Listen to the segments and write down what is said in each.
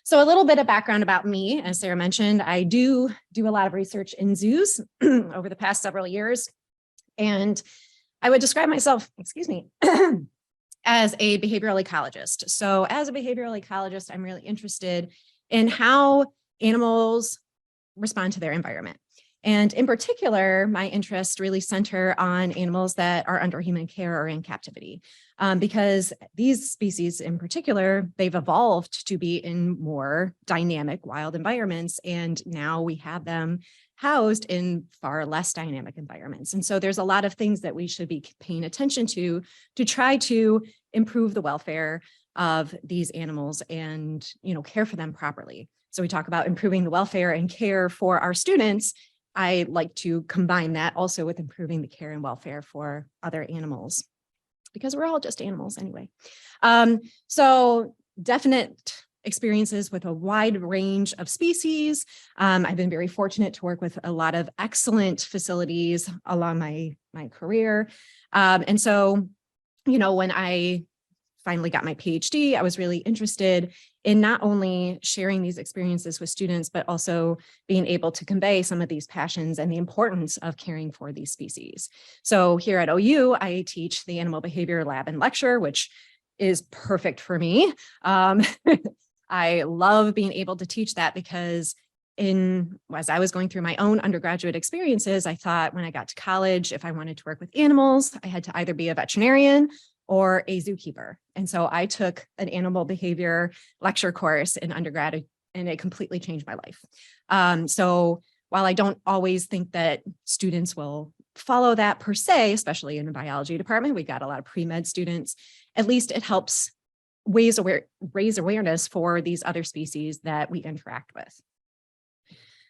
So a little bit of background about me. As Sarah mentioned, I do a lot of research in zoos over the past several years. And I would describe myself, excuse me, as a behavioral ecologist. So as a behavioral ecologist, I'm really interested in how animals respond to their environment. And in particular, my interests really center on animals that are under human care or in captivity, because these species in particular, they've evolved to be in more dynamic wild environments. And now we have them housed in far less dynamic environments. And so there's a lot of things that we should be paying attention to try to improve the welfare of these animals and, care for them properly. So we talk about improving the welfare and care for our students. I like to combine that also with improving the care and welfare for other animals, because we're all just animals anyway. So definite experiences with a wide range of species. I've been very fortunate to work with a lot of excellent facilities along my career. And so, when I finally got my PhD, I was really interested in not only sharing these experiences with students, but also being able to convey some of these passions and the importance of caring for these species. So here at OU, I teach the Animal Behavior Lab and Lecture, which is perfect for me. I love being able to teach that because as I was going through my own undergraduate experiences, I thought when I got to college, if I wanted to work with animals, I had to either be a veterinarian or a zookeeper. And so I took an animal behavior lecture course in undergrad, and it completely changed my life. So while I don't always think that students will follow that per se, especially in the biology department, we got a lot of pre-med students, at least it helps raise awareness for these other species that we interact with.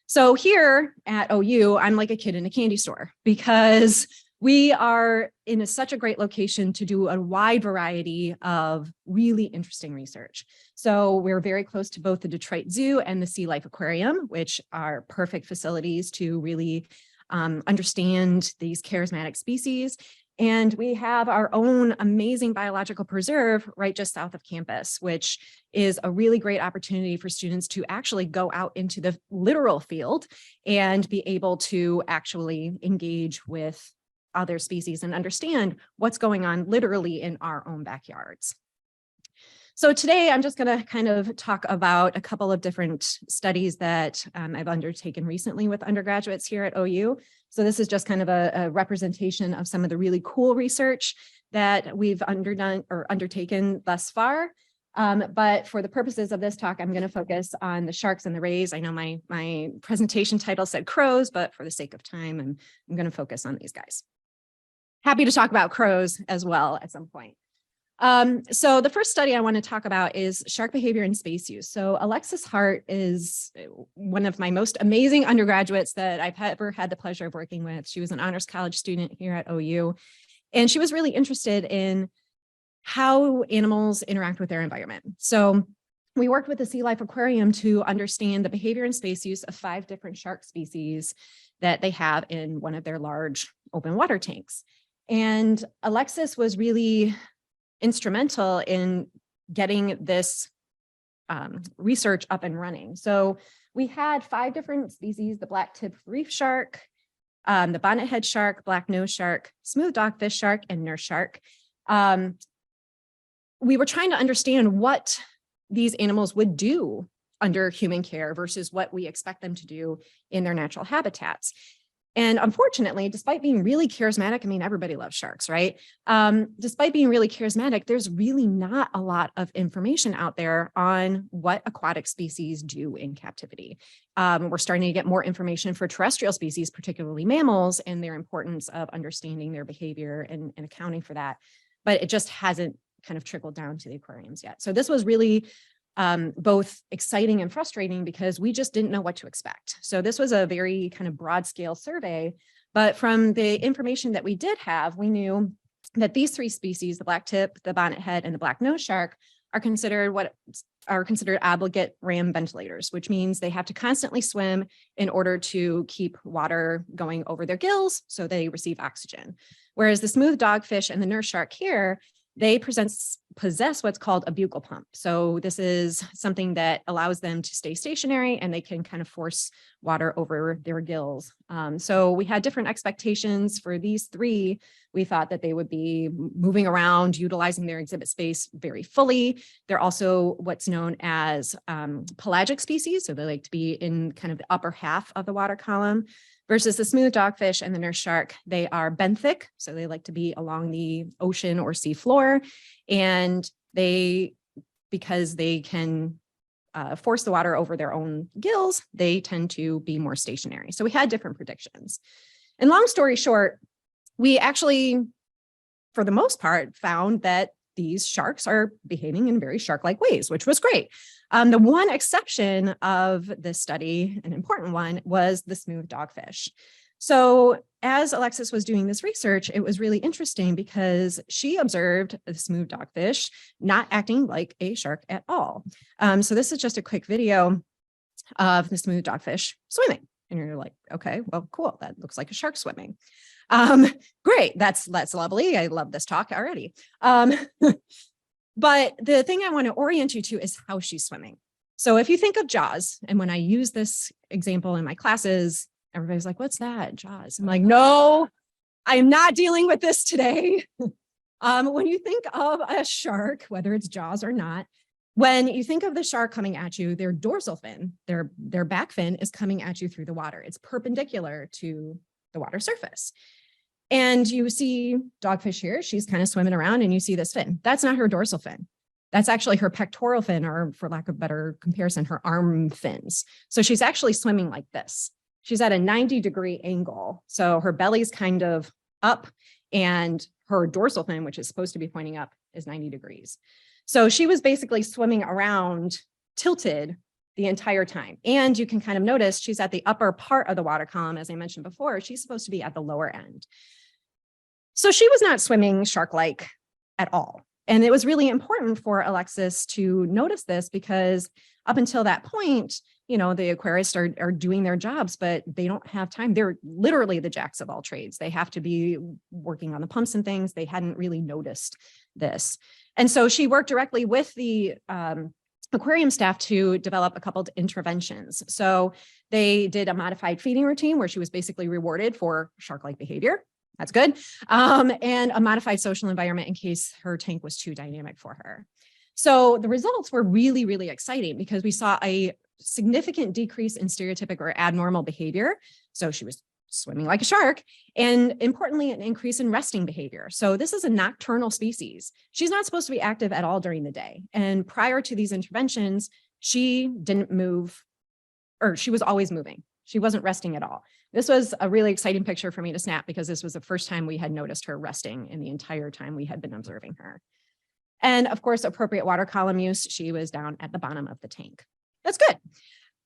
So here at OU, I'm like a kid in a candy store because we are in such a great location to do a wide variety of really interesting research. So we're very close to both the Detroit Zoo and the Sea Life Aquarium, which are perfect facilities to really understand these charismatic species. And we have our own amazing biological preserve right just south of campus, which is a really great opportunity for students to actually go out into the literal field and be able to actually engage with other species and understand what's going on literally in our own backyards. So today I'm just going to kind of talk about a couple of different studies that I've undertaken recently with undergraduates here at OU. So this is just kind of a representation of some of the really cool research that we've undertaken thus far. But for the purposes of this talk, I'm going to focus on the sharks and the rays. I know my presentation title said crows, but for the sake of time, I'm going to focus on these guys. Happy to talk about crows as well at some point. So the first study I want to talk about is shark behavior and space use. So Alexis Hart is one of my most amazing undergraduates that I've ever had the pleasure of working with. She was an honors college student here at OU, and she was really interested in how animals interact with their environment. So we worked with the Sea Life Aquarium to understand the behavior and space use of 5 different shark species that they have in one of their large open water tanks. And Alexis was really instrumental in getting this research up and running. So we had 5 different species: the black-tipped reef shark, the bonnet-head shark, black-nose shark, smooth dogfish shark, and nurse shark. We were trying to understand what these animals would do under human care versus what we expect them to do in their natural habitats. And unfortunately, despite being really charismatic, I mean, everybody loves sharks, right? Despite being really charismatic, there's really not a lot of information out there on what aquatic species do in captivity. We're starting to get more information for terrestrial species, particularly mammals, and their importance of understanding their behavior and accounting for that. But it just hasn't kind of trickled down to the aquariums yet. So this was really both exciting and frustrating because we just didn't know what to expect. So this was a very kind of broad scale survey, but from the information that we did have, we knew that these 3 species, the blacktip, the bonnethead, and the black-nose shark, are considered obligate ram ventilators, which means they have to constantly swim in order to keep water going over their gills so they receive oxygen. Whereas the smooth dogfish and the nurse shark here, they present possess what's called a buccal pump. So this is something that allows them to stay stationary and they can kind of force water over their gills. So we had different expectations for these three. We thought that they would be moving around, utilizing their exhibit space very fully. They're also what's known as pelagic species. So they like to be in kind of the upper half of the water column. Versus the smooth dogfish and the nurse shark, they are benthic, so they like to be along the ocean or sea floor, and because they can force the water over their own gills, they tend to be more stationary. So we had different predictions. And long story short, we actually, for the most part, found that these sharks are behaving in very shark-like ways, which was great. The one exception of this study, an important one, was the smooth dogfish. So as Alexis was doing this research, it was really interesting because she observed the smooth dogfish not acting like a shark at all. So this is just a quick video of the smooth dogfish swimming. And you're like, okay, well, cool. That looks like a shark swimming. Great. That's lovely. I love this talk already. But the thing I want to orient you to is how she's swimming. So if you think of Jaws, and when I use this example in my classes, everybody's like, what's that, Jaws? I'm like, no, I'm not dealing with this today. When you think of a shark, whether it's Jaws or not, when you think of the shark coming at you, their dorsal fin, their back fin is coming at you through the water. It's perpendicular to the water surface. And you see dogfish here, she's kind of swimming around and you see this fin. That's not her dorsal fin. That's actually her pectoral fin, or for lack of better comparison, her arm fins. So she's actually swimming like this. She's at a 90-degree angle. So her belly's kind of up and her dorsal fin, which is supposed to be pointing up, is 90 degrees. So she was basically swimming around tilted the entire time. And you can kind of notice she's at the upper part of the water column. As I mentioned before, she's supposed to be at the lower end. So she was not swimming shark-like at all. And it was really important for Alexis to notice this because up until that point, you know, the aquarists are doing their jobs, but they don't have time. They're literally the jacks of all trades. They have to be working on the pumps and things. They hadn't really noticed this. And so she worked directly with the aquarium staff to develop a couple of interventions. So they did a modified feeding routine where she was basically rewarded for shark-like behavior. That's good. And a modified social environment in case her tank was too dynamic for her. So the results were really, really exciting because we saw a significant decrease in stereotypic or abnormal behavior. So she was swimming like a shark, and importantly, an increase in resting behavior. So this is a nocturnal species. She's not supposed to be active at all during the day. And prior to these interventions, she didn't move, or she was always moving. She wasn't resting at all. This was a really exciting picture for me to snap because this was the first time we had noticed her resting in the entire time we had been observing her. And of course, appropriate water column use, she was down at the bottom of the tank. That's good.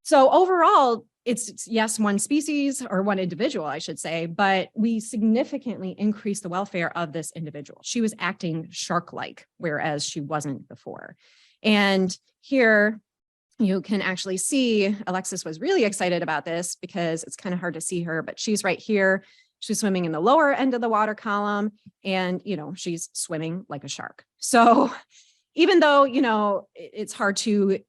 So overall, it's yes, one species or one individual, I should say, but we significantly increased the welfare of this individual. She was acting shark-like, whereas she wasn't before. And here you can actually see Alexis was really excited about this because it's kind of hard to see her, but she's right here. She's swimming in the lower end of the water column and, you know, she's swimming like a shark. So even though, you know, it's hard to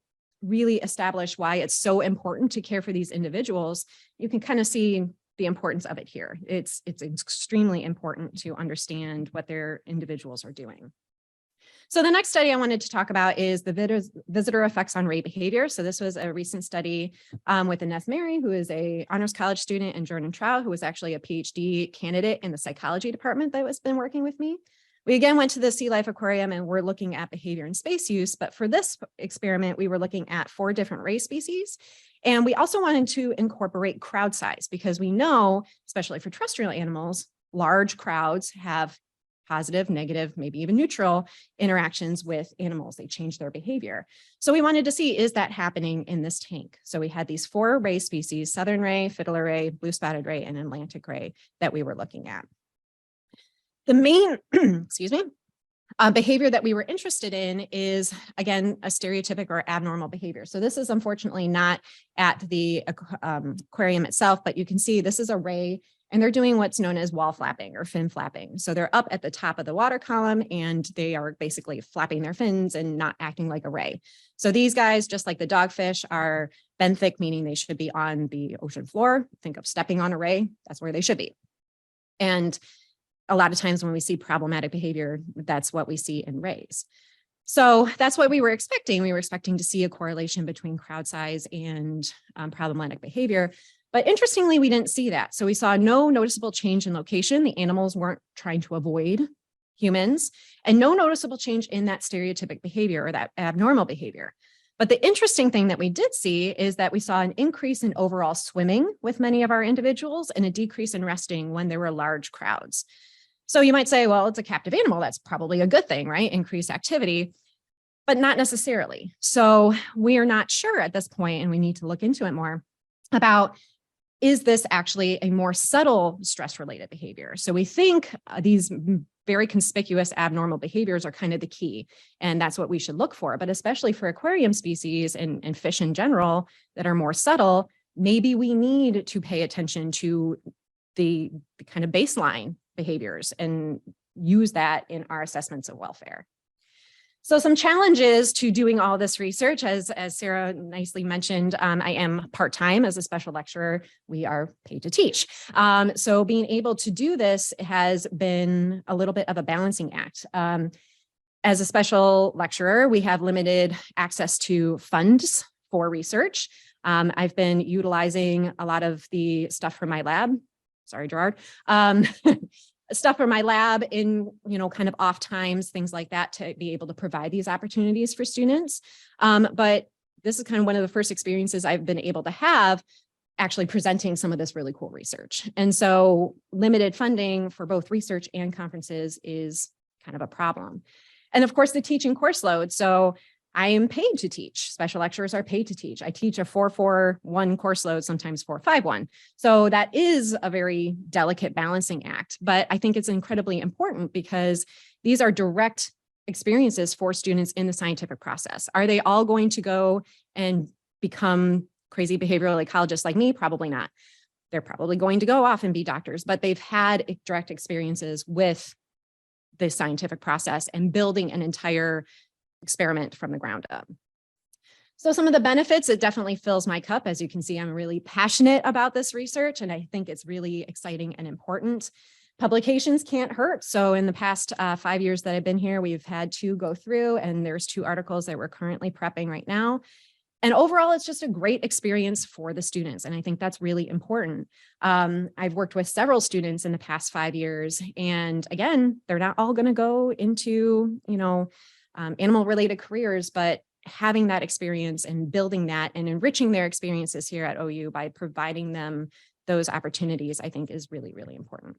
really establish why it's so important to care for these individuals, you can kind of see the importance of it here. It's extremely important to understand what their individuals are doing. So the next study I wanted to talk about is the visitor effects on ray behavior. So this was a recent study with Inez Mary, who is a honors college student, and Jordan Trow, who was actually a PhD candidate in the psychology department that has been working with me. We again went to the Sea Life Aquarium and we're looking at behavior and space use, but for this experiment, we were looking at 4 different ray species. And we also wanted to incorporate crowd size because we know, especially for terrestrial animals, large crowds have positive, negative, maybe even neutral interactions with animals. They change their behavior. So we wanted to see, is that happening in this tank? So we had these 4 ray species, southern ray, fiddler ray, blue spotted ray, and Atlantic ray that we were looking at. The main, excuse me, behavior that we were interested in is, again, a stereotypic or abnormal behavior. So this is unfortunately not at the aquarium itself, but you can see this is a ray and they're doing what's known as wall flapping or fin flapping. So they're up at the top of the water column and they are basically flapping their fins and not acting like a ray. So these guys, just like the dogfish, are benthic, meaning they should be on the ocean floor. Think of stepping on a ray, that's where they should be. And a lot of times when we see problematic behavior, that's what we see in rays. So that's what we were expecting. We were expecting to see a correlation between crowd size and problematic behavior. But interestingly, we didn't see that. So we saw no noticeable change in location. The animals weren't trying to avoid humans, and no noticeable change in that stereotypic behavior or that abnormal behavior. But the interesting thing that we did see is that we saw an increase in overall swimming with many of our individuals and a decrease in resting when there were large crowds. So you might say, well, it's a captive animal. That's probably a good thing, right? Increased activity, but not necessarily. So we are not sure at this point, and we need to look into it more about, is this actually a more subtle stress-related behavior? So we think these very conspicuous abnormal behaviors are kind of the key, and that's what we should look for. But especially for aquarium species and fish in general that are more subtle, maybe we need to pay attention to the kind of baseline behaviors and use that in our assessments of welfare. So some challenges to doing all this research, as Sarah nicely mentioned, I am part-time as a special lecturer. We are paid to teach. So being able to do this has been a little bit of a balancing act. As a special lecturer, we have limited access to funds for research. I've been utilizing a lot of the stuff from my lab. Sorry, Gerard. Stuff from my lab in, kind of off times, things like that, to be able to provide these opportunities for students. But this is kind of one of the first experiences I've been able to have actually presenting some of this really cool research. And so limited funding for both research and conferences is kind of a problem. And of course, the teaching course load. So I am paid to teach. Special lecturers are paid to teach. I teach a 4-4-1 course load, sometimes 4-5-1. So that is a very delicate balancing act, but I think it's incredibly important because these are direct experiences for students in the scientific process. Are they all going to go and become crazy behavioral ecologists like me? Probably not. They're probably going to go off and be doctors, but they've had direct experiences with the scientific process and building an entire experiment from the ground up. So some of the benefits, it definitely fills my cup. As you can see, I'm really passionate about this research, and I think it's really exciting and important. Publications can't hurt. So in the past 5 years that I've been here, we've had 2 go through, and there's 2 articles that we're currently prepping right now. And overall, it's just a great experience for the students. And I think that's really important. I've worked with several students in the past 5 years. And again, they're not all going to go into, animal related careers, but having that experience and building that and enriching their experiences here at OU by providing them those opportunities, I think is really, really important.